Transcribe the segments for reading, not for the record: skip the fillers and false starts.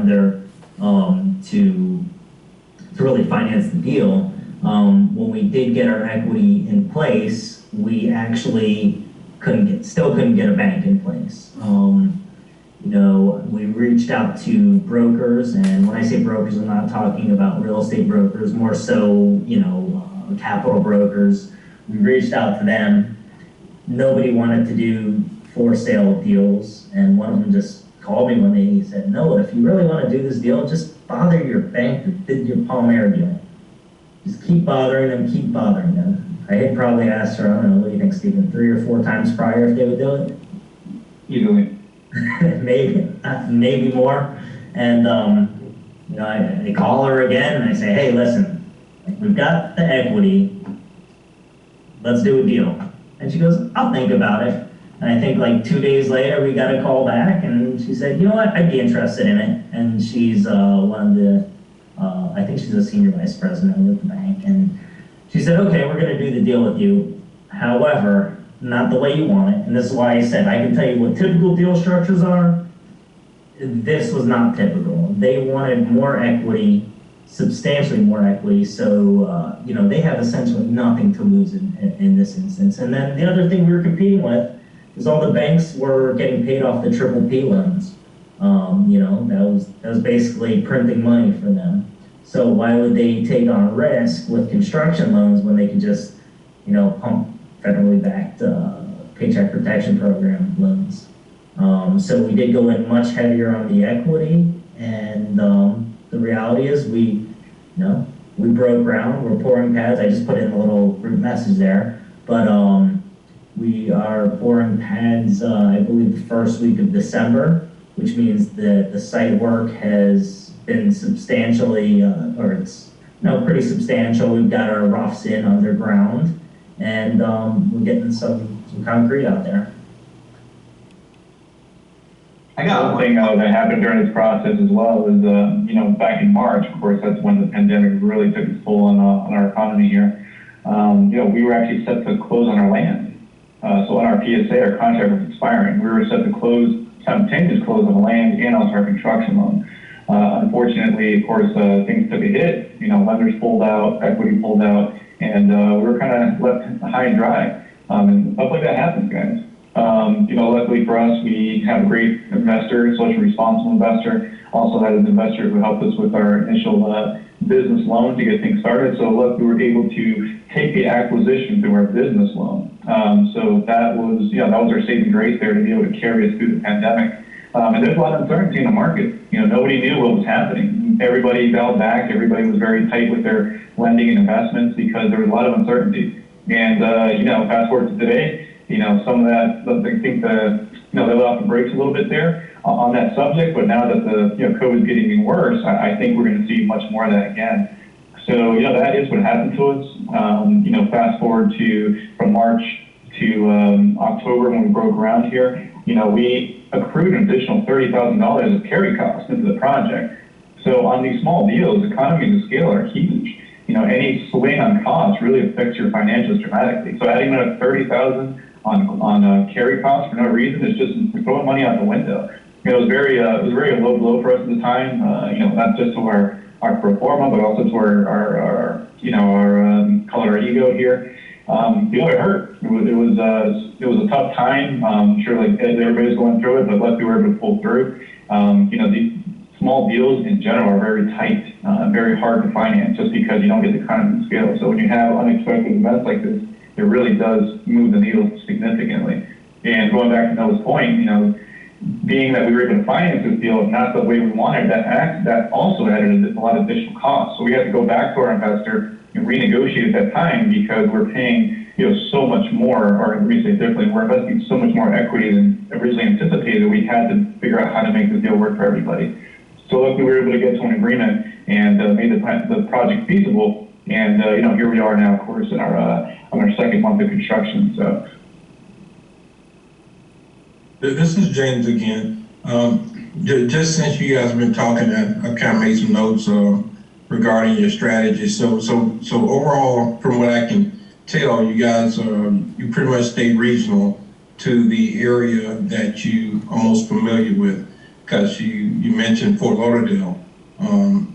lender to really finance the deal. When we did get our equity in place, we actually still couldn't get a bank in place. You know, we reached out to brokers, and when I say brokers, I'm not talking about real estate brokers, more so, you know, capital brokers. We reached out to them. Nobody wanted to do for sale deals, and one of them just called me one day and he said, no, if you really want to do this deal, just bother your bank that did your Palmer deal. Just keep bothering them, keep bothering them. I had probably asked her, I don't know, what do you think, Stephen, 3 or 4 times prior if they would do it? Easily. maybe more. And you know, I call her again and I say, hey, listen, we've got the equity, let's do a deal. And she goes, I'll think about it. And I think like 2 days later, we got a call back and she said, you know what, I'd be interested in it. And she's one of the, I think she's a senior vice president with the bank. And she said, okay, we're gonna do the deal with you. However, not the way you want it. And this is why I said, I can tell you what typical deal structures are. This was not typical. They wanted more equity, substantially more equity. So, you know, they have essentially nothing to lose in this instance. And then the other thing we were competing with is all the banks were getting paid off the triple P loans. You know, that was basically printing money for them. So why would they take on risk with construction loans when they could just, you know, pump federally backed Paycheck Protection Program loans? So we did go in much heavier on the equity, and the reality is we broke ground. We're pouring pads. I just put in a little group message there, but we are pouring pads, I believe, the first week of December, which means that the site work has been substantially, or it's pretty substantial. We've got our roughs in underground, and we're getting some concrete out there. I got one thing that happened during this process as well is, you know, back in March, of course, that's when the pandemic really took its toll on our economy here. You know, we were actually set to close on our land. So on our PSA, our contract was expiring. We were set to close, simultaneous close on the land and also our construction loan. Unfortunately, of course, things took a hit. You know, lenders pulled out, equity pulled out, and we were kind of left high and dry. And stuff like that happens, guys. You know, luckily for us, we have a great investor, social responsible investor. Also had an investor who helped us with our initial business loan to get things started. So look, we were able to take the acquisition through our business loan. So that was, you know, that was our saving grace there to be able to carry us through the pandemic. And there's a lot of uncertainty in the market. You know, nobody knew what was happening. Everybody fell back. Everybody was very tight with their lending and investments because there was a lot of uncertainty. And, you know, fast forward to today, you know, some of that, I think they let off the brakes a little bit there on that subject, but now that COVID is getting even worse, I think we're going to see much more of that again. So, you know, that is what happened to us. You know, fast forward from March to October when we broke ground here, you know, we accrued an additional $30,000 of carry costs into the project. So on these small deals, economies of scale are huge. You know, any swing on costs really affects your financials dramatically. So adding another $30,000 on carry costs for no reason is just throwing money out the window. You know, it was very low blow for us at the time. You know, not just to our pro forma, but also to our call it our ego here. You know, it hurt. It was a tough time. I'm sure like everybody's going through it, but luckily we were able to pull through. You know, these small deals in general are very tight, very hard to finance just because you don't get the economy of scale. So when you have unexpected events like this, it really does move the needle significantly. And going back to Noah's point, you know, being that we were able to finance this deal not the way we wanted, that also added a lot of additional costs. So we had to go back to our investor and renegotiate at that time because we're paying, you know, so much more, or let me say differently, we're investing so much more equity than originally anticipated. We had to figure out how to make the deal work for everybody. So luckily we were able to get to an agreement and made the project feasible. And you know, here we are now, of course, in on our second month of construction. So this is James again. Just since you guys have been talking, I kind of made some notes regarding your strategy. So overall, from what I can tell, you guys you pretty much stay regional to the area that you are most familiar with. because you mentioned Fort Lauderdale.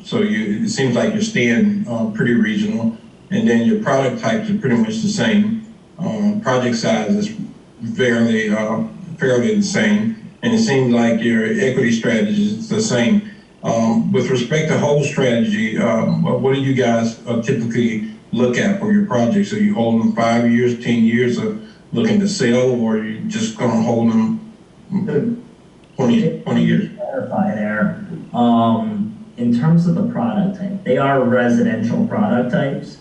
So it seems like you're staying pretty regional, and then your product types are pretty much the same. Project size is fairly the same, and it seems like your equity strategy is the same. With respect to hold strategy, what do you guys typically look at for your projects? Are you holding them 5 years, 10 years, or looking to sell, or are you just going to hold them 20 years? Clarify there. In terms of the product type, they are residential product types,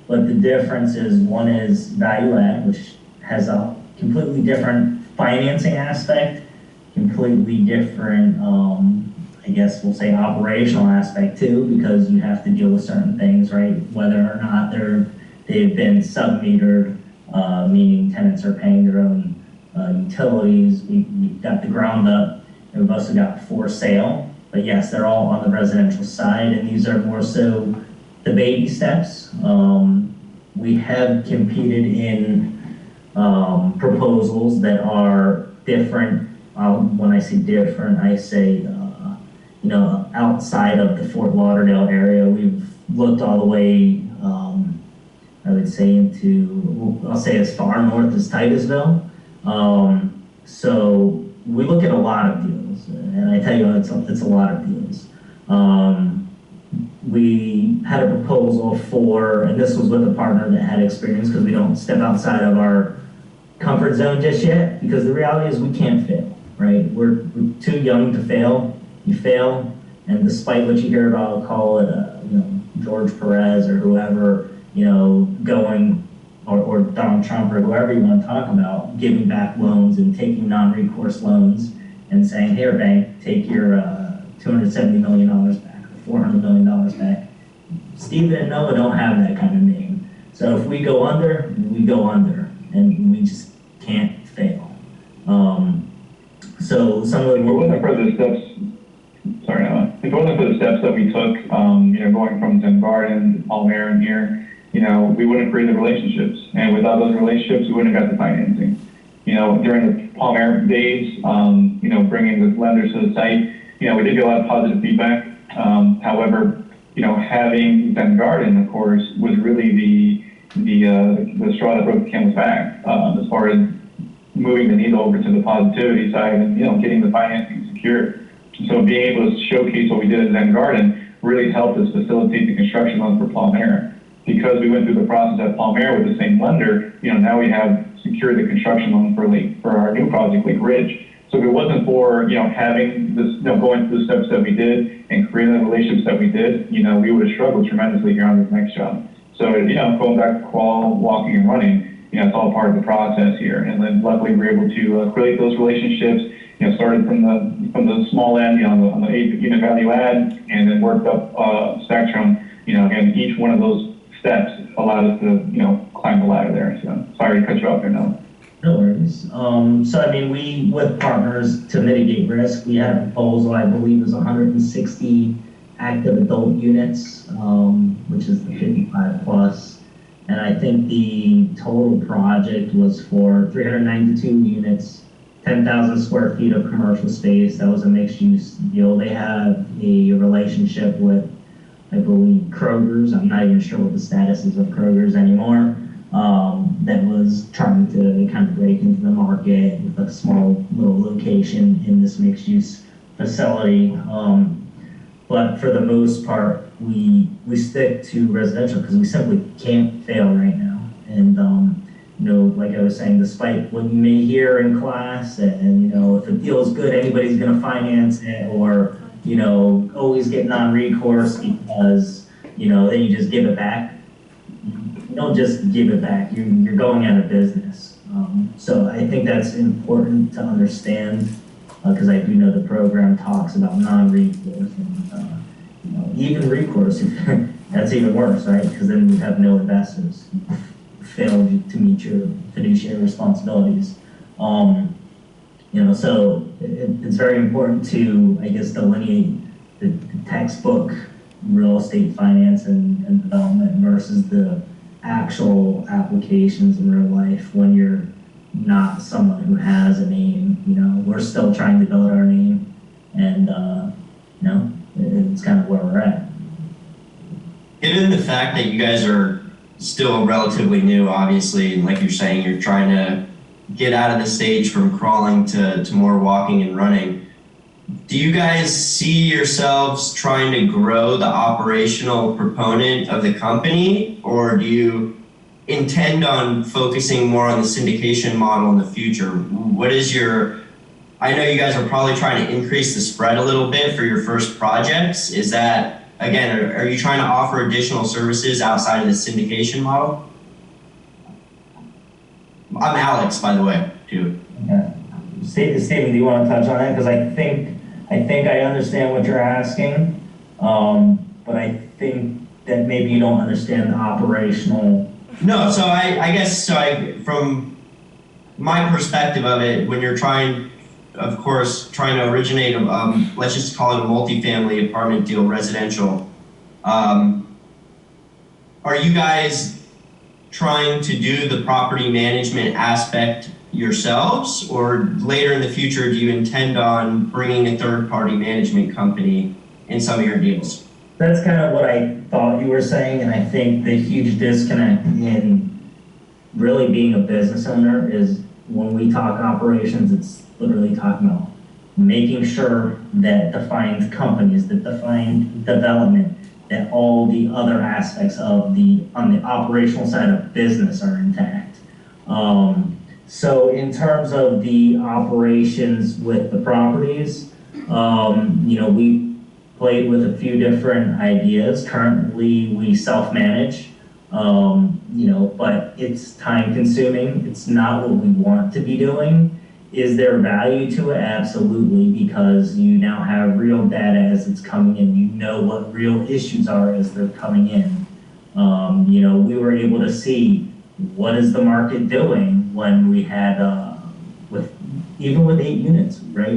but the difference is one is value add, which has a completely different financing aspect, completely different, I guess we'll say operational aspect too, because you have to deal with certain things, right? Whether or not they've been sub-metered, meaning tenants are paying their own utilities. We've got the ground up, and we've also got for sale. But yes, they're all on the residential side, and these are more so the baby steps. We have competed in proposals that are different. When I say different, I say outside of the Fort Lauderdale area. We've looked all the way, I would say I'll say as far north as Titusville. So we look at a lot of deals, and I tell you, it's a lot of deals. We had a proposal and this was with a partner that had experience, because we don't step outside of our comfort zone just yet, because the reality is we can't fail, right? We're too young to fail. You fail, and despite what you hear about, call it, George Perez or whoever, going, or Donald Trump or whoever you want to talk about, giving back loans and taking non-recourse loans and saying, here, bank, take your $270 million back, or $400 million back. Steven and Noah don't have that kind of name. So if we go under, we go under, and we just can't fail. So some of the... What were the further steps? Sorry, Noah. If it wasn't for the steps that we took, going from Zen Garden to Palmyra and here, we wouldn't create the relationships. And without those relationships, we wouldn't have got the financing. During the Palmyra days, bringing the lenders to the site, we did get a lot of positive feedback. However, having Zen Garden, of course, was really the straw that broke the camel's back, as far as moving the needle over to the positivity side and, getting the financing secured. So being able to showcase what we did at Zen Garden really helped us facilitate the construction loan for Palmyra. Because we went through the process at Palmyra with the same lender, now we have secured the construction loan for our new project, Lake Ridge. So if it wasn't for, having this, going through the steps that we did and creating the relationships that we did, we would have struggled tremendously here on this next job. So, going back to crawl, walking, and running, it's all part of the process here. And then luckily we're able to create those relationships, started from the small end, on the 8-unit value add, and then worked up spectrum, and each one of those steps allowed us to, climb the ladder there. So sorry to cut you off there, Noah. No worries. We, with partners to mitigate risk, we had a proposal, I believe it was 160 active adult units, which is the 55 plus. And I think the total project was for 392 units, 10,000 square feet of commercial space. That was a mixed use deal. They have a relationship with, I believe, Kroger's. I'm not even sure what the status is of Kroger's anymore. That was trying to kind of break into the market with a small little location in this mixed use facility. But for the most part, we stick to residential because we simply can't fail right now. And like I was saying, despite what you may hear in class, and if a deal is good, anybody's going to finance it, or always get non-recourse because then you just give it back. You don't just give it back. You're going out of business. So I think that's important to understand, because I do know the program talks about non-recourse and even recourse. That's even worse, right? Because then you have no investors. You failed to meet your fiduciary responsibilities. So it's very important to, I guess, delineate the textbook real estate finance and development versus the actual applications in real life when you're not someone who has a name. We're still trying to build our name. And, you know, it's kind of where we're at. Given the fact that you guys are still relatively new, obviously, and like you're saying, you're trying to get out of the stage from crawling to more walking and running, do you guys see yourselves trying to grow the operational proponent of the company, or do you intend on focusing more on the syndication model in the future? What is your, I know you guys are probably trying to increase the spread a little bit for your first projects. Is that, again, are you trying to offer additional services outside of the syndication model? I'm Alex, by the way, too. Okay. Stephen, do you want to touch on that? Because I think I understand what you're asking, but I think that maybe you don't understand the operational. No, so I guess, from my perspective of it, when you're trying, of course, trying to originate, let's just call it a multifamily apartment deal, residential, are you guys trying to do the property management aspect yourselves, or later in the future, do you intend on bringing a third-party management company in some of your deals? That's kind of what I thought you were saying, and I think the huge disconnect in really being a business owner is when we talk operations, it's literally talking about making sure that defined companies, that defined development, that all the other aspects of on the operational side of business are intact. So in terms of the operations with the properties, you know, we played with a few different ideas. Currently, we self-manage, you know, but it's time consuming. It's not what we want to be doing. Is there value to it? Absolutely, because you now have real data as it's coming in. You know what real issues are as they're coming in. You know, we were able to see what is the market doing when we had, even with 8 units, right?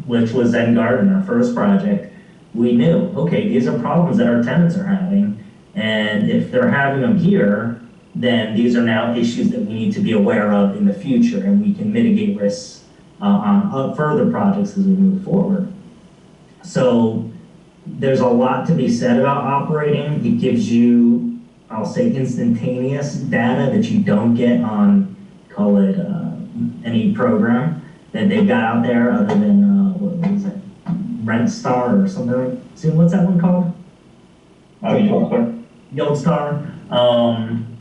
Which was Zen Garden, our first project. We knew, okay, these are problems that our tenants are having, and if they're having them here, then these are now issues that we need to be aware of in the future, and we can mitigate risks on further projects as we move forward. So there's a lot to be said about operating. It gives you, I'll say, instantaneous data that you don't get on, call it any program that they've got out there other than, what is it, RentStar or something. So what's that one called? YieldStar. YieldStar.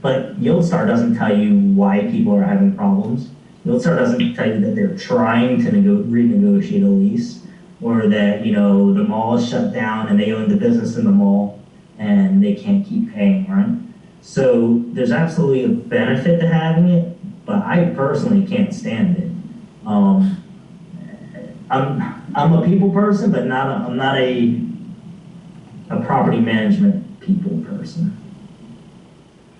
But YieldStar doesn't tell you why people are having problems. YieldStar doesn't tell you that they're trying to renegotiate a lease, or that, you know, the mall is shut down and they own the business in the mall and they can't keep paying rent. So there's absolutely a benefit to having it, but I personally can't stand it. I'm a people person, but I'm not a property management people person.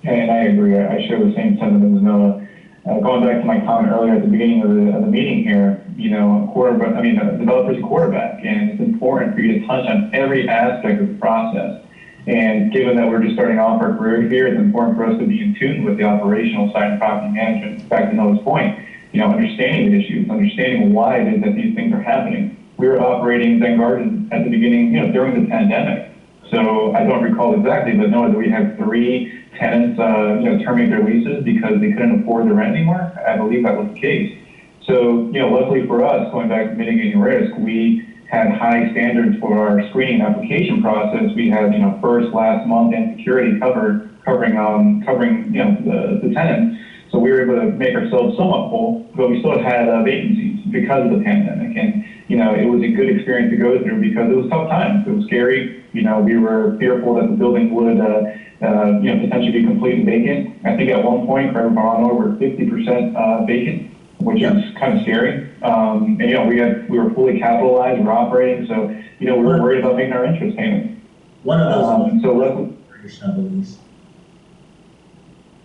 And I agree. I share the same sentiment as Noah. Going back to my comment earlier at the beginning of the meeting here, you know, a developer's a quarterback, and it's important for you to touch on every aspect of the process. And given that we're just starting off our career here, it's important for us to be in tune with the operational side of property management. Back to Noah's point, you know, understanding the issues, understanding why it is that these things are happening. We were operating Zen Garden at the beginning, you know, during the pandemic. So I don't recall exactly, but know that we had 3 tenants, you know, terminate their leases because they couldn't afford the rent anymore. I believe that was the case. So, you know, luckily for us, going back to mitigating risk, we had high standards for our screening application process. We had, you know, first, last month, and security covering, you know, the tenant. So we were able to make ourselves somewhat whole, but we still had vacancies because of the pandemic. And, you know, it was a good experience to go through because it was tough times. It was scary. You know, we were fearful that the building would, you know, potentially be completely vacant. I think at one point, correct me if I'm wrong, over 50% vacant, which is kind of scary. And, you know, we were fully capitalized, we were operating, so, you know, we were worried about making our interest payment. One of those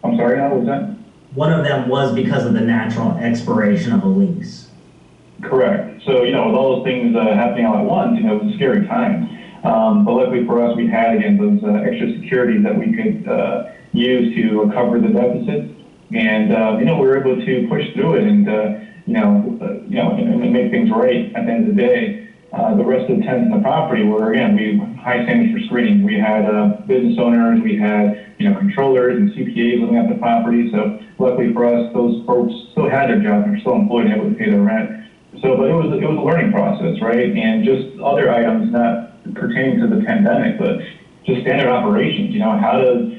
I'm sorry, how was that? One of them was because of the natural expiration of a lease. Correct. So, you know, with all those things happening all at once, you know, it was a scary time. But luckily for us, we had, again, those extra securities that we could use to cover the deficit. And, you know, we were able to push through it and, you know, and make things right at the end of the day. the rest of the tenants in the property were, again, we high standards for screening. We had business owners, we had, controllers and CPAs looking at the property. So luckily for us, those folks still had their jobs and were still employed and able to pay their rent. So, but it was a learning process, right? And just other items not pertaining to the pandemic, but just standard operations. How does,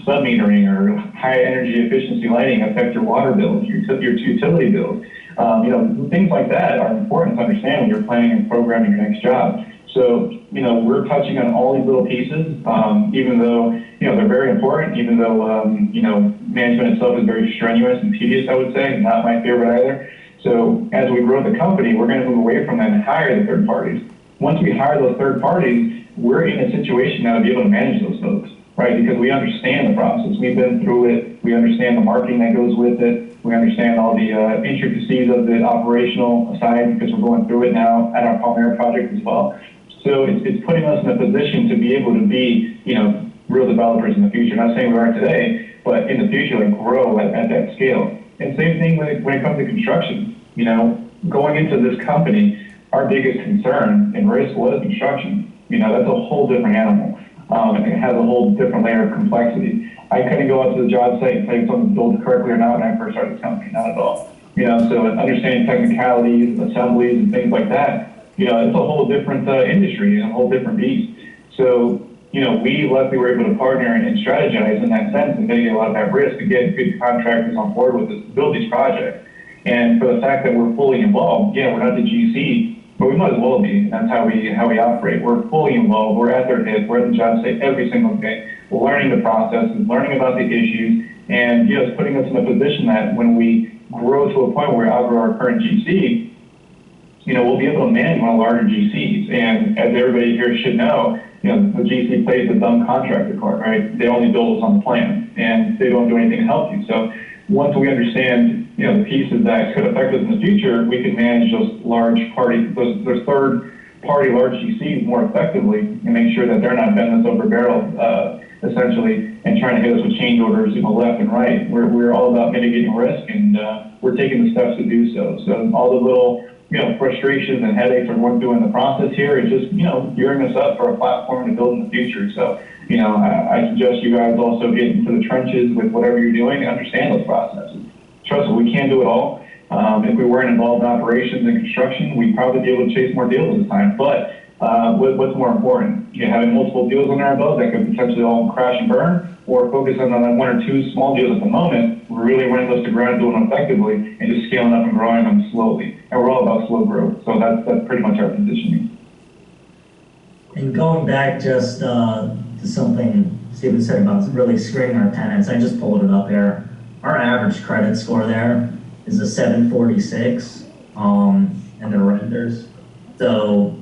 sub-metering or high energy efficiency lighting affect your water bills, your utility bills? Things like that are important to understand when you're planning and programming your next job. So, we're touching on all these little pieces, even though, they're very important, even though, management itself is very strenuous and tedious, I would say, not my favorite either. So as we grow the company, we're going to move away from that and hire the third parties. Once we hire those third parties, we're in a situation now to be able to manage those folks, right? Because we understand the process. We've been through it. We understand the marketing that goes with it. We understand all the intricacies of the operational side because we're going through it now at our Palmyra project as well. So it's putting us in a position to be able to be, real developers in the future. Not saying we are today, but in the future, grow at that scale. And same thing when it comes to construction. Going into this company, our biggest concern and risk was construction. That's a whole different animal. And it has a whole different layer of complexity. I couldn't go out to the job site and tell you if something's built correctly or not when I first started the company, not at all. So understanding technicalities, assemblies, and things like that, it's a whole different industry and a whole different beast. So, we luckily were able to partner and strategize in that sense and mitigate a lot of that risk to get good contractors on board with us to build these projects. And for the fact that we're fully involved, we're not the GC, but we might as well be. That's how we operate. We're fully involved. We're at their hip. We're at the job site every single day. We're learning the process and learning about the issues. And, it's putting us in a position that when we grow to a point where we outgrow our current GC, we'll be able to manage one of the larger GCs. And as everybody here should know, the GC plays the dumb contractor part, right? They only build what's on the plan, and they don't do anything to help you. So once we understand, the pieces that could affect us in the future, we can manage those those third-party large GCs more effectively and make sure that they're not bending us over barrel, essentially, and trying to hit us with change orders, left and right. We're all about mitigating risk, and we're taking the steps to do so. So all the little frustrations and headaches we're going through in the process here is just, gearing us up for a platform to build in the future. So, I suggest you guys also get into the trenches with whatever you're doing and understand those processes. Trust me, we can't do it all. If we weren't involved in operations and construction, we'd probably be able to chase more deals at the time. But what's more important? Having multiple deals under our belt that could potentially all crash and burn, or focus on one or two small deals at the moment, we're really running those to ground, doing them effectively, and just scaling up and growing them slowly. And we're all about slow growth. So that's pretty much our positioning. And going back just to something Stephen said about really screening our tenants, I just pulled it up here. Our average credit score there is a 746, and the renters. So,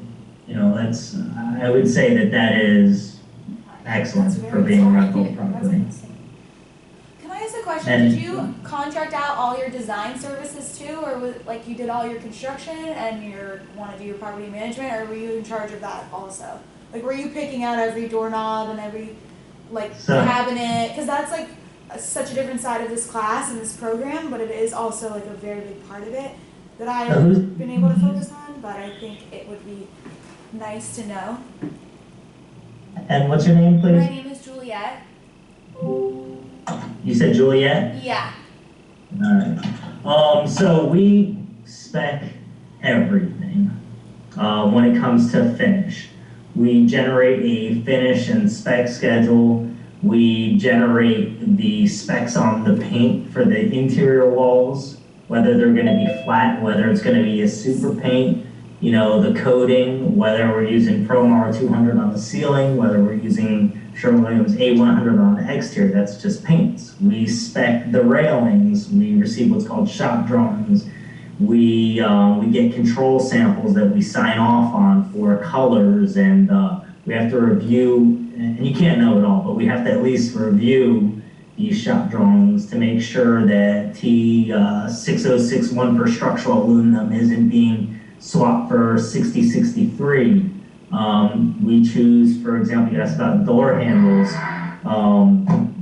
that's, I would say that is excellent for being a rental property. Can I ask a question? And did you contract out all your design services too, or was it you did all your construction and you want to do your property management, or were you in charge of that also? Were you picking out every doorknob and every cabinet? Because that's such a different side of this class and this program, but it is also a very big part of it that I've been able to focus on. But I think it would be nice to know. And what's your name, please? My name is Juliet. You said Juliet? Yeah. All right. So we spec everything when it comes to finish. We generate a finish and spec schedule. We generate the specs on the paint for the interior walls, whether they're going to be flat, whether it's going to be a super paint, the coating, whether we're using Promar 200 on the ceiling, whether we're using Sherwin-Williams A100 on the exterior. That's just paints. We spec the railings. We receive what's called shop drawings. We get control samples that we sign off on for colors, and we have to review, and you can't know it all, but we have to at least review these shop drawings to make sure that T6061 for structural aluminum isn't being swapped for 6063. We choose, for example, you asked about door handles.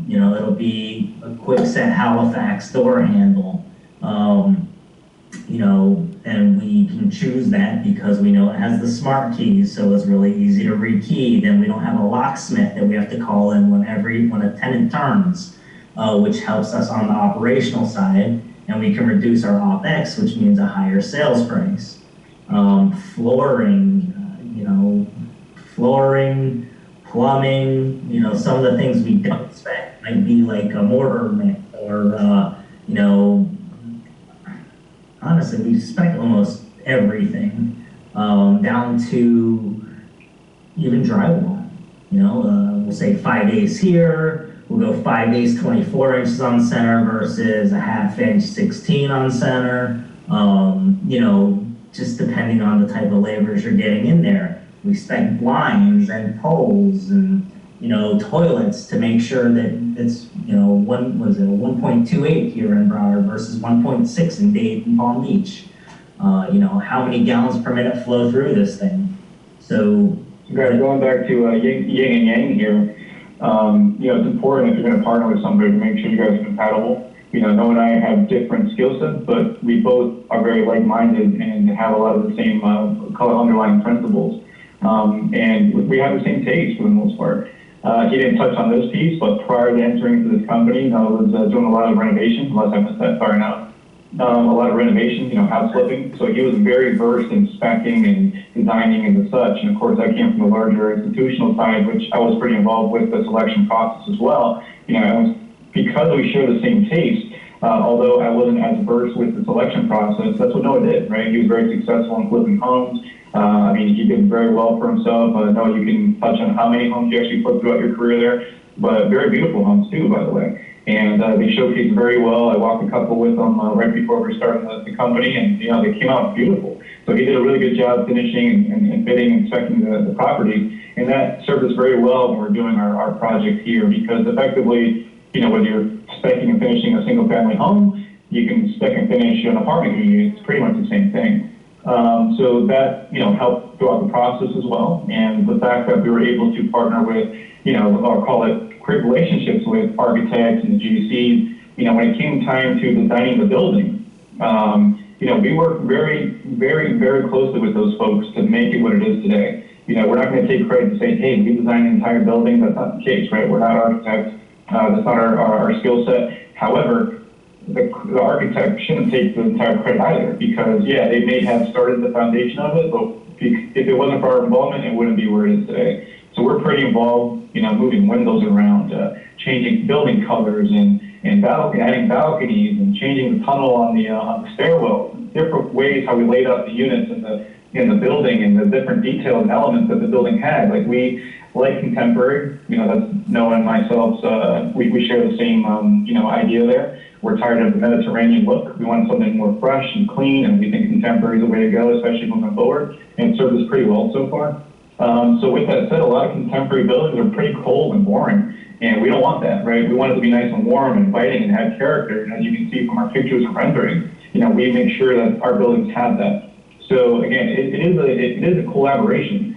It'll be a quick set Halifax door handle. you know, and we can choose that because we know it has the smart keys, so it's really easy to rekey. Then we don't have a locksmith that we have to call in when a tenant turns, which helps us on the operational side, and we can reduce our OpEx, which means a higher sales price. Flooring, flooring, plumbing, some of the things we don't expect might be like a mortar mix or, honestly, we spec almost everything, down to even drywall. We'll say 5/8 here, we'll go 5/8 24 inches on center versus a 1/2 inch 16 on center. Just depending on the type of laborers you're getting in there. We spec blinds and poles and, toilets to make sure that it's, 1.28 here in Broward versus 1.6 in Dade and Palm Beach. How many gallons per minute flow through this thing? So, going back to yin and yang here, it's important if you're going to partner with somebody to make sure you guys are compatible. Noah and I have different skill sets, but we both are very like-minded and have a lot of the same underlying principles. And we have the same taste for the most part. He didn't touch on this piece, but prior to entering into this company, I was doing a lot of renovation, unless I missed that, sorry now. A lot of renovation, house flipping. So he was very versed in speccing and designing and such. And of course, I came from the larger institutional side, which I was pretty involved with the selection process as well. Because we share the same taste, although I wasn't as versed with the selection process, that's what Noah did, right? He was very successful in flipping homes. He did very well for himself. Noah, you can touch on how many homes you actually flipped throughout your career there, but very beautiful homes too, by the way. And they showcased very well. I walked a couple with them right before we started the company, and they came out beautiful. So he did a really good job finishing and bidding and inspecting the property, and that served us very well when we're doing our project here, because effectively, whether you're specking and finishing a single family home, you can spec and finish an apartment community. It's pretty much the same thing. So that, helped throughout the process as well. And the fact that we were able to partner with, I'll call it great relationships with architects and the GCs, when it came time to designing the building, we worked very, very, very closely with those folks to make it what it is today. We're not going to take credit and say, hey, we designed the entire building. That's not the case, right? We're not architects. That's not our skill set. However, the architect shouldn't take the entire credit either, because they may have started the foundation of it, but if it wasn't for our involvement, it wouldn't be where it is today. So we're pretty involved, moving windows around, changing building colors and adding balconies and changing the tunnel on the stairwell, different ways how we laid out the units in the building and the different details and elements that the building had. Like we like contemporary, that's Noah and myself, we share the same, idea there. We're tired of the Mediterranean look. We want something more fresh and clean, and we think contemporary is the way to go, especially moving forward, and it served us pretty well so far. So with that said, a lot of contemporary buildings are pretty cold and boring, and we don't want that, right? We want it to be nice and warm and inviting and have character, and as you can see from our pictures and renderings, we make sure that our buildings have that. So again, it is a collaboration.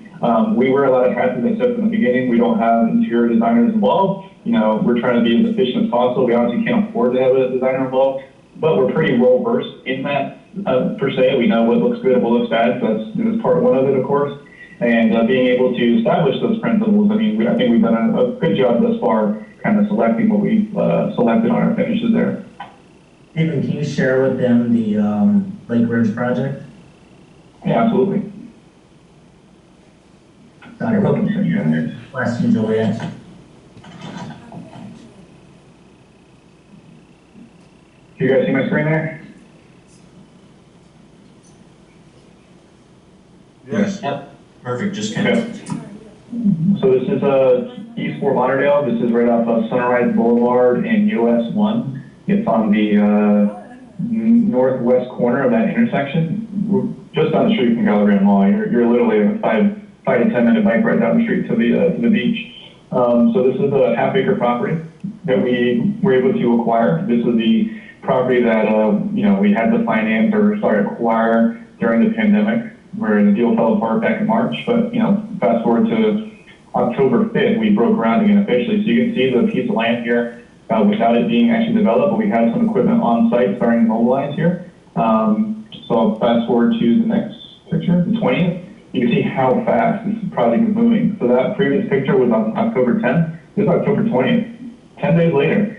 We wear a lot of hats, as I said from the beginning. We don't have interior designers involved. We're trying to be as efficient as possible. We obviously can't afford to have a designer involved, but we're pretty well versed in that per se. We know what looks good and what looks bad. So that's part one of it, of course. And being able to establish those principles. I think we've done a good job thus far, kind of selecting what we've selected on our finishes there. Stephen, can you share with them the Lake Ridge project? Yeah, absolutely. Dr. Hogan, questions, Juliet? Do you guys see my screen there? Yes. Yep. Perfect. Just kind of. So this is East Fort Lauderdale. This is right off of Sunrise Boulevard and US 1. It's on the northwest corner of that intersection. We're just down the street from Galleria Mall. You're literally a 5 to 10 minute bike ride down the street to the beach. So this is a half-acre property that we were able to acquire. This is the property that we had to finance or acquire during the pandemic, where the deal fell apart back in March. But fast forward to October 5th, we broke ground again officially. So you can see the piece of land here without it being actually developed, but we had some equipment on site starting to mobilize here. So I'll fast forward to the next picture, the 20th. You can see how fast this project is moving. So that previous picture was on October 10th. This is October 20th. 10 days later,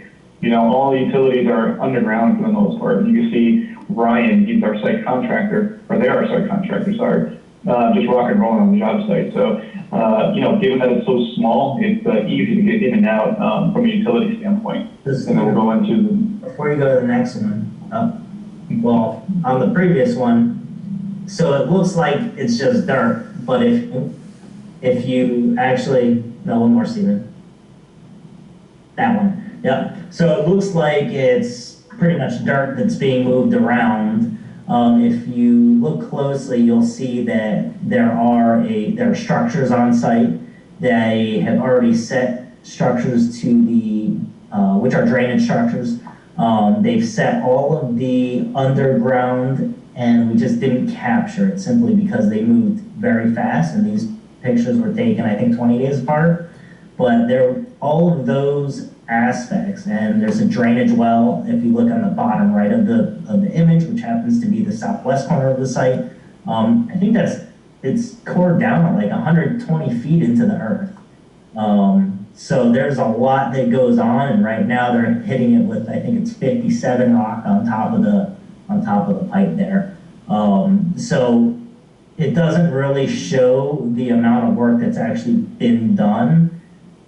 all the utilities are underground for the most part. You can see Ryan, he's our site contractor, or they are our site contractor, sorry, just rock and rolling on the job site. So, given that it's so small, it's easy to get in and out from a utility standpoint. And then we'll go into the... Before you go to the next one, well, on the previous one, so it looks like it's just dirt, but if you actually, no, one more, Steven. That one, yeah. So it looks like it's pretty much dirt that's being moved around. If you look closely, you'll see that there are structures on site. They have already set structures to the, which are drainage structures. They've set all of the underground, and we just didn't capture it simply because they moved very fast, and these pictures were taken, I think, 20 days apart. But there, all of those aspects, and there's a drainage well if you look on the bottom right of the image, which happens to be the southwest corner of the site. I think it's cored down at like 120 feet into the earth. So there's a lot that goes on, and right now they're hitting it with, I think it's 57 rock on top of the pipe there. So it doesn't really show the amount of work that's actually been done,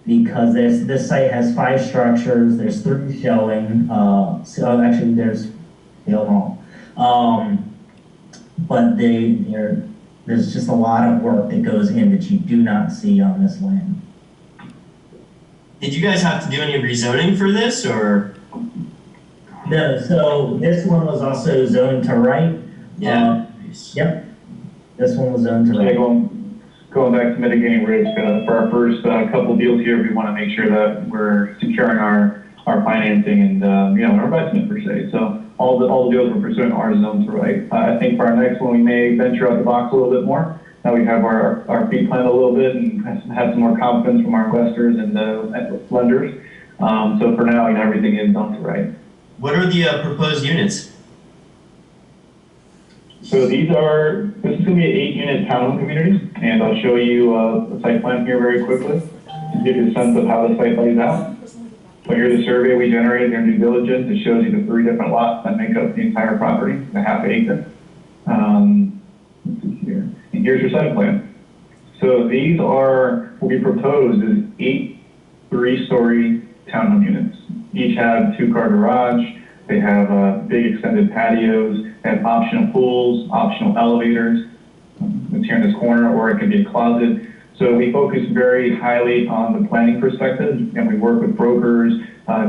because this site has 5 structures. There's 3 showing. So actually, there's but there's just a lot of work that goes in that you do not see on this land. Did you guys have to do any rezoning for this, or? No. So this one was also zoned to right. Yeah. Yep. This one was zoned to right. Going back to mitigating risk, for our first couple deals here, we want to make sure that we're securing our financing and our investment per se. So all the deals we're pursuing are zoned to right. I think for our next one, we may venture out the box a little bit more. Now we have our feet planted a little bit and have some more confidence from our investors and lenders. So for now, everything is zoned to right. What are the proposed units? So this is going to be an 8-unit townhome community, and I'll show you the site plan here very quickly to give you a sense of how the site lays out. So here's the survey we generated during due diligence. It shows you the 3 different lots that make up the entire property, the half acre. Let's see here. And here's your site plan. So these are, what we proposed is 8 3-story townhome units. Each have 2-car garage. They have big extended patios. They have optional pools, optional elevators. It's here in this corner, or it could be a closet. So we focus very highly on the planning perspective, and we work with brokers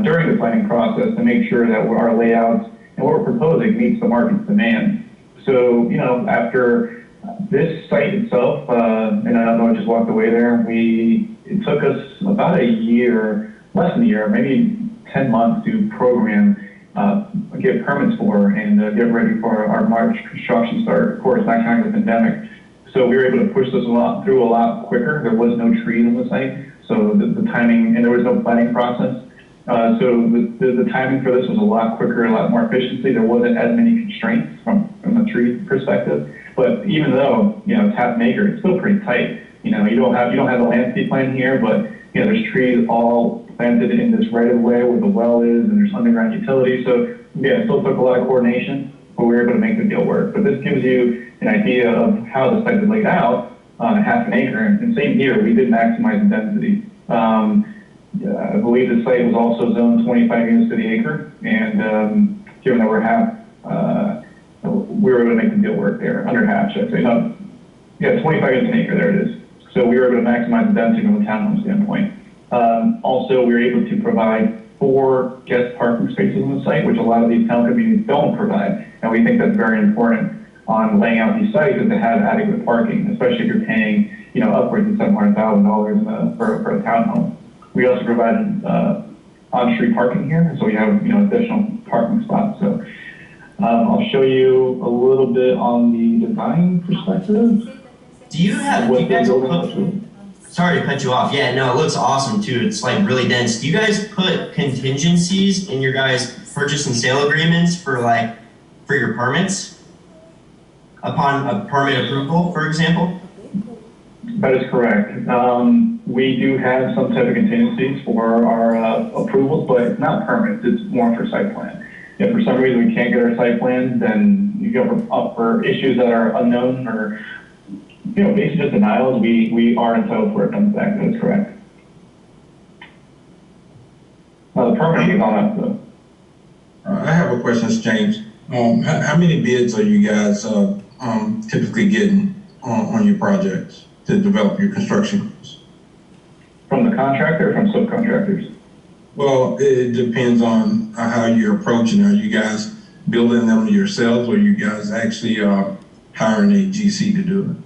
during the planning process to make sure that our layouts and what we're proposing meets the market's demand. So, after this site itself, and I don't know, I just walked away there, it took us about a year, less than a year, maybe 10 months to program, get permits for, and get ready for our March construction start, of course, not counting the pandemic. So we were able to push this through a lot quicker. There was no trees on the site, so the timing, and there was no planning process. So the timing for this was a lot quicker, a lot more efficiency. There wasn't as many constraints from a tree perspective. But even though, it's half an acre, it's still pretty tight. You don't have the landscape plan here, but there's trees all planted in this right of way where the well is, and there's underground utilities. So it still took a lot of coordination, but we were able to make the deal work. But this gives you an idea of how the site is laid out on half an acre. And same here, we did maximize the density. I believe the site was also zoned 25 units to the acre, and given that we're half, we were able to make the deal work there, under half, should I say. No, 25 units an acre, there it is. So we were able to maximize the density from a townhome standpoint. Also, we were able to provide 4 guest parking spaces on the site, which a lot of these town communities don't provide, and we think that's very important on laying out these sites, is to have adequate parking, especially if you're paying, upwards of $700,000 for a townhome. We also provided on-street parking here, so we have additional parking spots. So I'll show you a little bit on the design perspective. Do you guys sorry to cut you off. Yeah, no, it looks awesome too. It's like really dense. Do you guys put contingencies in your guys' purchase and sale agreements for your permits? upon a permit approval, for example? That is correct. We do have some type of contingencies for our approvals, but it's not permits, it's more for site plan. If for some reason we can't get our site plan, then you go up for issues that are unknown or, basically just denials, we are entitled for it comes back. That is correct. Now the permitting is on us though. I have a question, James. How many bids are you guys typically getting on your projects to develop your construction? From the contractor or from subcontractors? Well, it depends on how you're approaching. Are you guys building them yourselves, or are you guys actually hiring a GC to do it?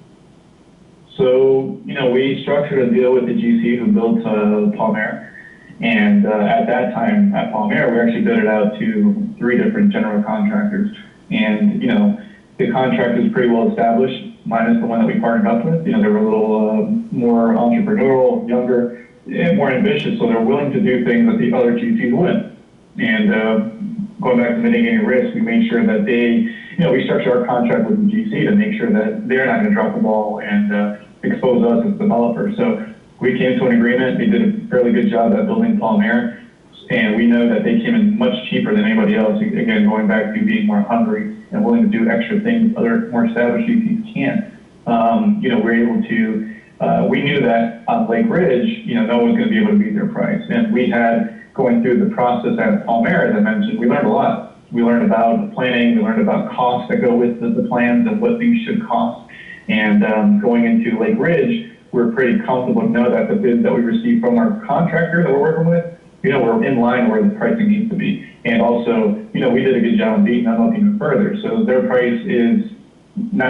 So, we structured a deal with the GC who built Palmer. And at that time at Palmer, we actually bid it out to 3 different general contractors. And, the contract is pretty well established, minus the one that we partnered up with. They were a little more entrepreneurial, younger, and more ambitious, so they're willing to do things that the other GCs wouldn't. And going back to mitigating risk, we made sure that they, we structured our contract with the GC to make sure that they're not going to drop the ball and expose us as developers. So we came to an agreement. They did a fairly good job at building Palmer, and we know that they came in much cheaper than anybody else. Again, going back to being more hungry and willing to do extra things other more established GCs can't. We're able to. We knew that on Lake Ridge, no one's going to be able to beat their price. And we had, going through the process at Palmer, as I mentioned, we learned a lot. We learned about the planning, we learned about costs that go with the plans and what things should cost. And going into Lake Ridge, we're pretty comfortable to know that the bids that we received from our contractor that we're working with, we're in line where the pricing needs to be. And also, we did a good job in beating them up even further. So their price is no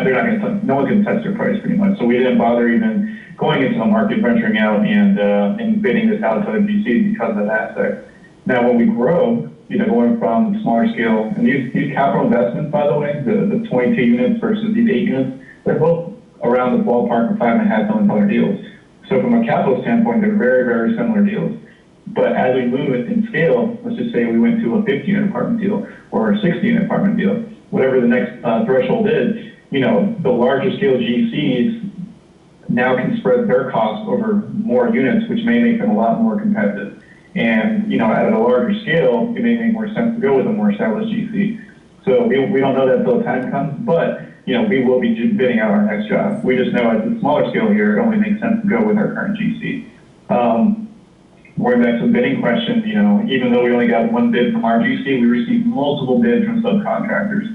one can touch their price pretty much. So we didn't bother even going into the market, venturing out and bidding this out to the GCs because of that aspect. Now, when we grow, going from smaller scale, and these capital investments, by the way, the 22 units versus these 8 units, they're both around the ballpark of $5.5 million deals. So from a capital standpoint, they're very, very similar deals. But as we move it in scale, let's just say we went to a 50-unit apartment deal or a 60-unit apartment deal, whatever the next threshold is, the larger scale GCs now can spread their costs over more units, which may make them a lot more competitive. And, at a larger scale, it may make more sense to go with a more established GC. So we don't know that until the time comes, but, we will be bidding out our next job. We just know at the smaller scale here, it only makes sense to go with our current GC. Going back to the bidding question, even though we only got 1 bid from our GC, we received multiple bids from subcontractors.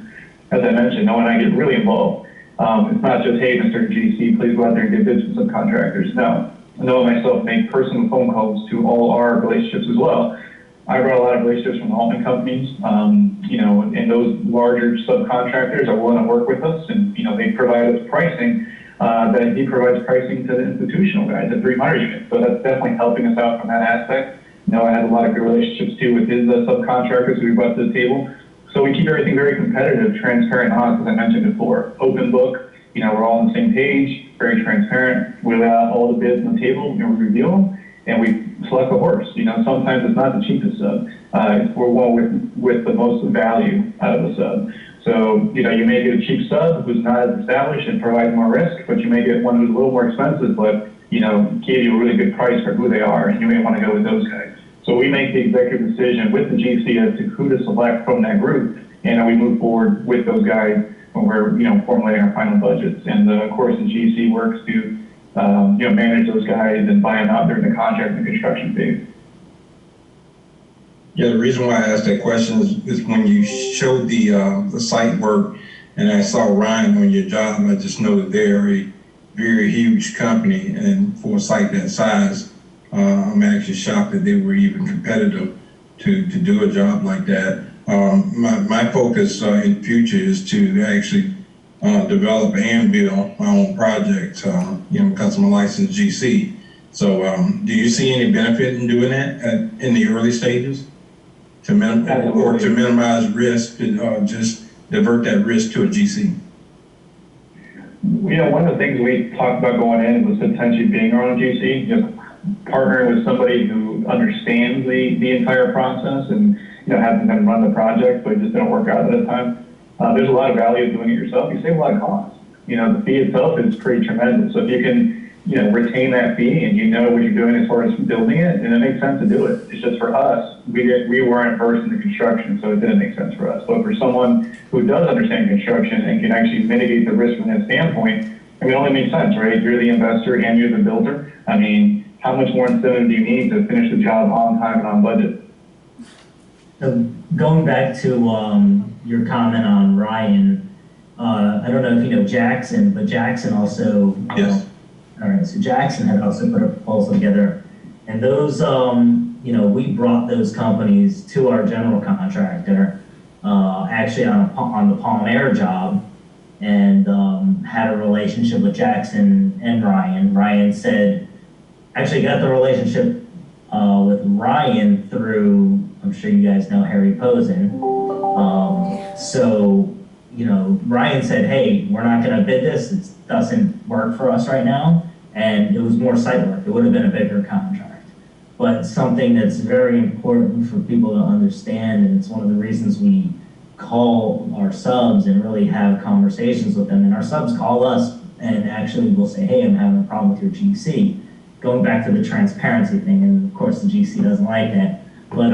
As I mentioned, Noah and I get really involved. It's not just, hey, Mr. GC, please go out there and get bids from subcontractors. No. Noah and myself make personal phone calls to all our relationships as well. I brought a lot of relationships from Altman companies, and those larger subcontractors are willing to work with us, and, they provide us pricing that he provides pricing to the institutional guys at 300 units. So that's definitely helping us out from that aspect. I had a lot of good relationships too with his subcontractors who we brought to the table. So we keep everything very competitive, transparent, honest, as I mentioned before. Open book, we're all on the same page, very transparent. We lay out all the bids on the table, and we review them, and we select a horse. Sometimes it's not the cheapest sub. It's we're one with the most value out of the sub. So, you may get a cheap sub who's not as established and provides more risk, but you may get one who's a little more expensive, but, gave you a really good price for who they are, and you may want to go with those guys. So we make the executive decision with the GC as to who to select from that group, and we move forward with those guys when we're, formulating our final budgets. And of course, the GC works to, manage those guys and buy them out during the contract and construction phase. Yeah, the reason why I asked that question is when you showed the site work, and I saw Ryan on your job, I just know that they're a very huge company, and for a site that size, I'm actually shocked that they were even competitive to do a job like that. My focus in the future is to actually develop and build my own projects, because I'm a licensed GC. So do you see any benefit in doing that in the early stages? To minimize risk, and just divert that risk to a GC? One of the things we talked about going in was potentially being our own GC, just partnering with somebody who understands the entire process and, having them run the project, but it just didn't work out at the time. There's a lot of value of doing it yourself. You save a lot of costs. You know, the fee itself is pretty tremendous. So if you can, you know, retain that fee and you know what you're doing as far as building it, and it makes sense to do it. It's just for us, we weren't versed in the construction, so it didn't make sense for us. But for someone who does understand construction and can actually mitigate the risk from that standpoint, I mean, it only makes sense, right? You're the investor and you're the builder. I mean, how much more incentive do you need to finish the job on time and on budget? So going back to your comment on Ryan, I don't know if you know Jackson, but Jackson also, Yes. all right, so Jackson had also put a proposal together, and those, you know, we brought those companies to our general contractor, actually on the Palm Air job, and had a relationship with Jackson and Ryan. Ryan said, actually got the relationship with Ryan through, I'm sure you guys know Harry Posen. So, you know, Ryan said, hey, we're not going to bid this. It doesn't work for us right now. And it was more site work. It would have been a bigger contract. But something that's very important for people to understand, and it's one of the reasons we call our subs and really have conversations with them. And our subs call us and actually will say, hey, I'm having a problem with your GC. Going back to the transparency thing, and of course the GC doesn't like that. But,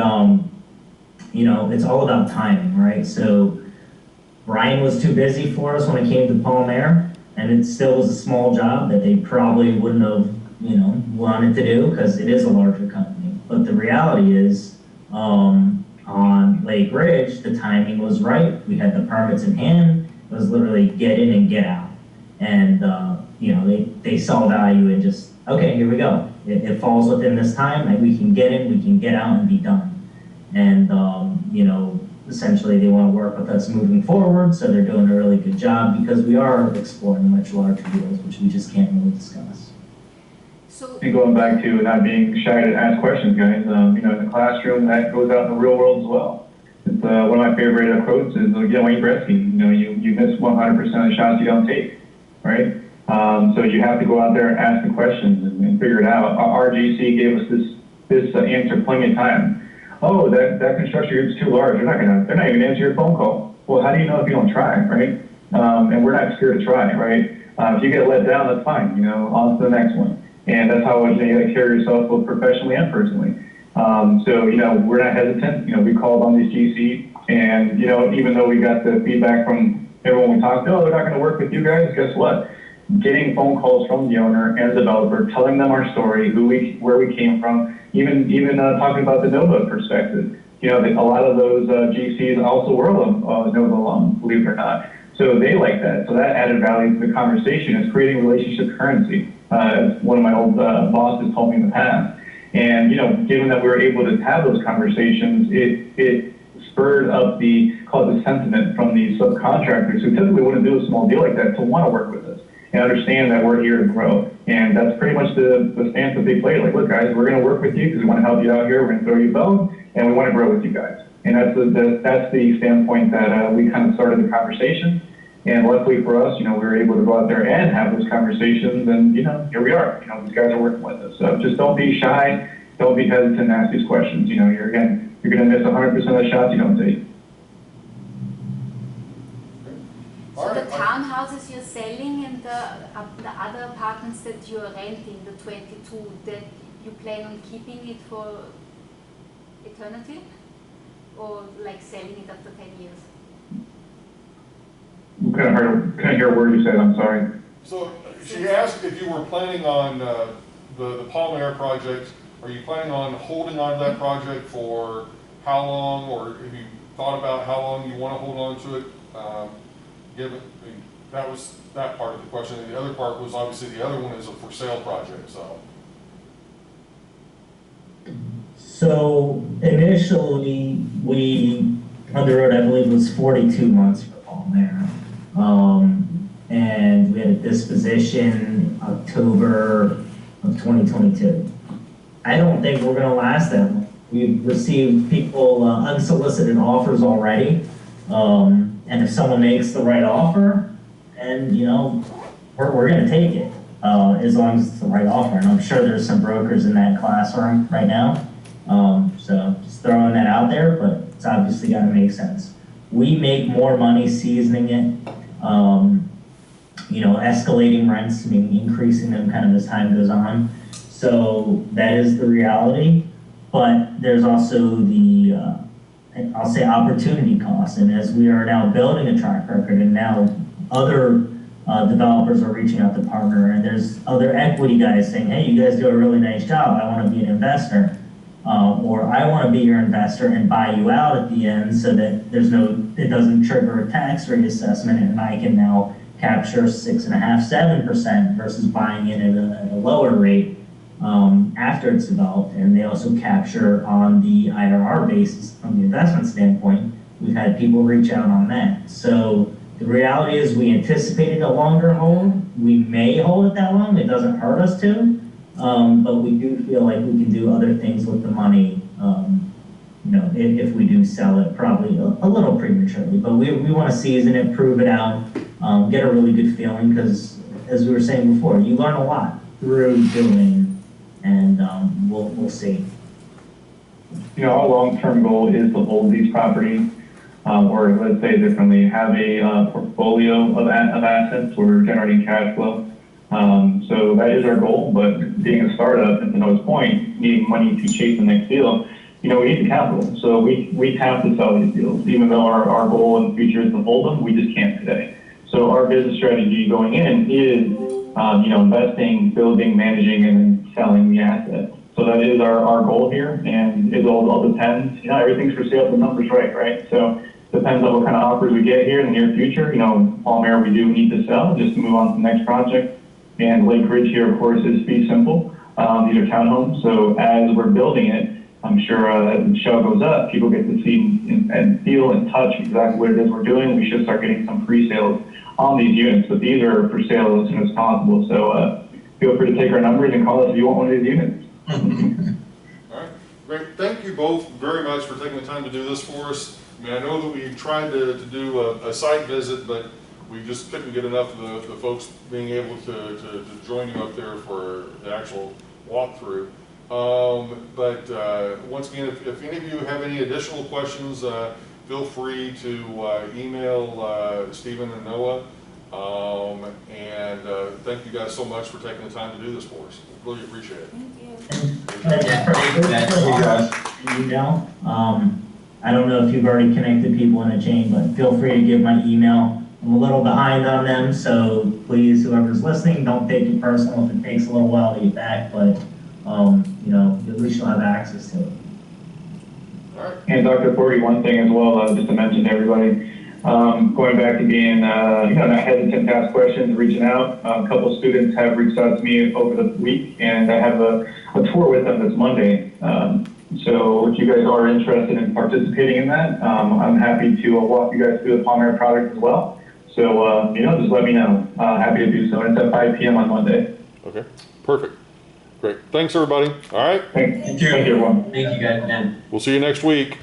you know, it's all about timing, right? So Ryan was too busy for us when it came to Palm Air, and it still was a small job that they probably wouldn't have, you know, wanted to do because it is a larger company. But the reality is, on Lake Ridge, the timing was right. We had the permits in hand. It was literally get in and get out. And, you know, they saw value in just, okay, here we go. It falls within this time, and we can get in, we can get out and be done. And, you know, essentially they want to work with us moving forward, so they're doing a really good job because we are exploring much larger deals, which we just can't really discuss. So, And going back to not being shy to ask questions, guys, you know, in the classroom, that goes out in the real world as well. It's, one of my favorite quotes is, Wayne Gretzky, you know, you miss 100% of the shots you don't take, right? So you have to go out there and ask the questions and figure it out. Our GC gave us this answer plenty of time. Oh, that construction group's too large. They're not even gonna answer your phone call. Well, how do you know if you don't try, right? And we're not scared to try, right? If you get let down, that's fine. You know, on to the next one. And that's how you gotta carry yourself both professionally and personally. So you know, we're not hesitant. You know, we called on these GC, and you know, even though we got the feedback from everyone we talked to, oh, they're not gonna work with you guys. Guess what? Getting phone calls from the owner and the developer, telling them our story, where we came from, even talking about the Nova perspective. You know, a lot of those GCs also were Nova alum, believe it or not. So they like that. So that added value to the conversation. It's creating relationship currency, as one of my old bosses told me in the past. And you know, given that we were able to have those conversations, it spurred up call it the sentiment from the subcontractors who typically wouldn't do a small deal like that to want to work with us and understand that we're here to grow. And that's pretty much the stance that they play. Like, look, guys, we're going to work with you because we want to help you out here. We're going to throw you a bone, and we want to grow with you guys. And that's the standpoint that we kind of started the conversation. And luckily for us, you know, we were able to go out there and have those conversations. And, you know, here we are. You know, these guys are working with us. So just don't be shy. Don't be hesitant to ask these questions. You know, you're going to miss 100% of the shots you don't take. So the townhouses you're selling and the other apartments that you're renting, the 22, that you plan on keeping it for eternity? Or like selling it after 10 years? Couldn't hear a word you said, I'm sorry. So she asked if you were planning on the Palm Air project. Are you planning on holding on to that project for how long, or have you thought about how long you want to hold on to it? That was that part of the question. And the other part was obviously the other one is a for sale project. So initially we underwrote, I believe it was 42 months for Palm Air. And we had a disposition October of 2022. I don't think we're gonna last that long. We've received people, unsolicited offers already. And if someone makes the right offer, and you know, we're gonna take it, as long as it's the right offer. And I'm sure there's some brokers in that classroom right now. So just throwing that out there, but it's obviously gotta make sense. we make more money seasoning it, escalating rents, maybe increasing them kind of as time goes on. So that is the reality, but there's also the, I'll say opportunity cost. And as we are now building a track record and now other developers are reaching out to partner, and there's other equity guys saying, hey, you guys do a really nice job, I want to be an investor. Or I want to be your investor and buy you out at the end so that it doesn't trigger a tax reassessment, and I can now capture 6.5%, 7% versus buying it at a lower rate after it's developed. And they also capture on the IRR basis from the investment standpoint. We've had people reach out on that. So the reality is we anticipated a longer hold. We may hold it that long. It doesn't hurt us to. But we do feel like we can do other things with the money, if we do sell it, probably a little prematurely. But we want to season it, prove it out, get a really good feeling, because as we were saying before, you learn a lot through doing, and we'll see. Our long-term goal is to hold these properties, or let's say differently, have a portfolio of assets where we're generating cash flow. So that is our goal, but being a startup, and to Noah's point, needing money to chase the next deal, we need the capital. So we have to sell these deals. Even though our goal in the future is to hold them, we just can't today. So our business strategy going in is, investing, building, managing, and then selling the asset. So that is our goal here, and it all depends. Everything's for sale if the numbers right? So depends on what kind of offers we get here in the near future. Palmer, we do need to sell just to move on to the next project. And Lake Ridge here, of course, is fee simple. These are townhomes, so as we're building it, I'm sure as the show goes up, people get to see and feel and touch exactly what it is we're doing. We should start getting some pre-sales on these units, but these are for sale as soon as possible. So feel free to take our numbers and call us if you want one of these units. All right, great. Thank you both very much for taking the time to do this for us. I know that we tried to do a site visit, but we just couldn't get enough of the folks being able to join you up there for the actual walkthrough. But once again, if any of you have any additional questions, feel free to email Stephen and Noah. And thank you guys so much for taking the time to do this for us. We really appreciate it. Thank you. I don't know if you've already connected people in a chain, but feel free to give my email. I'm a little behind on them, so please, whoever's listening, don't take it personal if it takes a little while to get back, but at least you'll have access to it. All right. And Dr. Forty, one thing as well, just to mention to everybody, going back to being, not hesitant to ask questions, reaching out. A couple of students have reached out to me over the week, and I have a tour with them this Monday. So if you guys are interested in participating in that, I'm happy to walk you guys through the Palmer product as well. So, just let me know. Happy to do so. And it's at 5 p.m. on Monday. Okay, perfect. Great. Thanks, everybody. All right. Thank you, everyone. Thank you guys again. We'll see you next week.